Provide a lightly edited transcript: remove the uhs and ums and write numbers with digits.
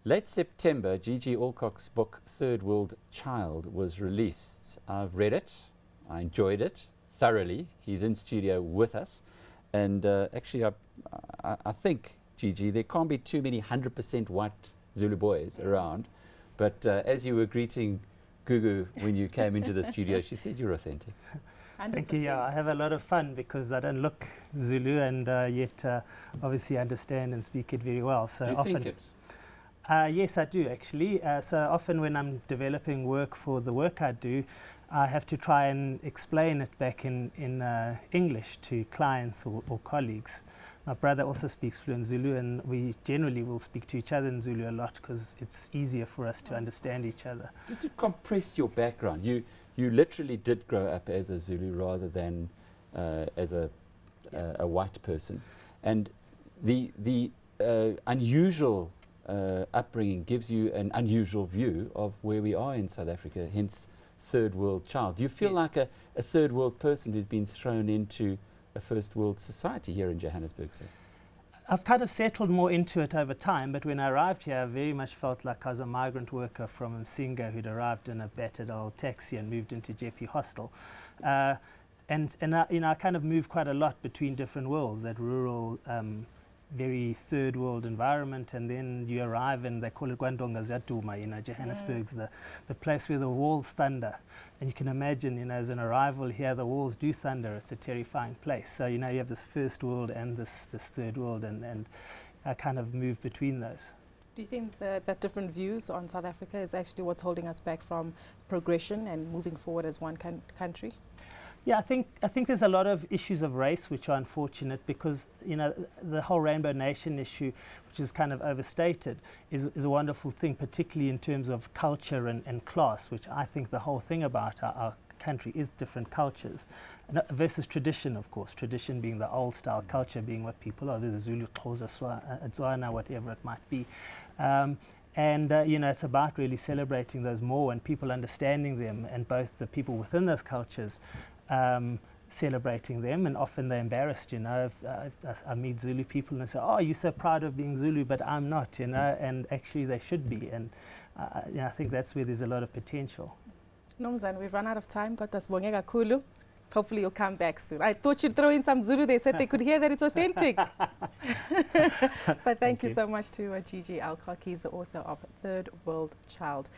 Late September, GG Alcock's book, Third World Child, was released. I've read it. I enjoyed it thoroughly. He's in studio with us. And actually, I think, GG, there can't be too many 100% white Zulu boys around. But as you were greeting Gugu when you came into the studio, she said you're authentic. 100%. Thank you. Yeah, I have a lot of fun because I don't look Zulu and yet obviously understand and speak it very well. So Do you often, think it? Yes, I do actually. So often when I'm developing work for the work I do, I have to try and explain it back in English to clients or colleagues. My brother also speaks fluent Zulu, and we generally will speak to each other in Zulu a lot because it's easier for us to understand each other. Just to compress your background, you literally did grow up as a Zulu rather than as a white person, and the unusual upbringing gives you an unusual view of where we are in South Africa, hence third world child. Do you feel like a third world person who's been thrown into a first world society here in Johannesburg, sir? I've kind of settled more into it over time, but when I arrived here, I very much felt like I was a migrant worker from Msinga who'd arrived in a battered old taxi and moved into Jeppe Hostel. And I kind of moved quite a lot between different worlds, that rural, very third world environment, and then you arrive and they call it Gwandonga Zatuma, Johannesburg's the place where the walls thunder. And you can imagine, as an arrival here, the walls do thunder. It's a terrifying place. So, you have this first world and this third world, and I kind of move between those. Do you think that different views on South Africa is actually what's holding us back from progression and moving forward as one country? Yeah, I think there's a lot of issues of race which are unfortunate because, the whole Rainbow Nation issue, which is kind of overstated, is a wonderful thing, particularly in terms of culture and class, which I think the whole thing about our country is different cultures versus tradition, of course, tradition being the old style, culture being what people are, the Zulu, Xhosa, Tswana, whatever it might be. It's about really celebrating those more and people understanding them, and both the people within those cultures celebrating them, and often they're embarrassed. I meet Zulu people and they say, "Oh, you're so proud of being Zulu," but I'm not. And actually they should be. And I think that's where there's a lot of potential. Nomzane, we've run out of time. Kulu. Hopefully you'll come back soon. I thought you'd throw in some Zulu. They said they could hear that it's authentic. But thank you so much to GG Alcock. He's the author of Third World Child.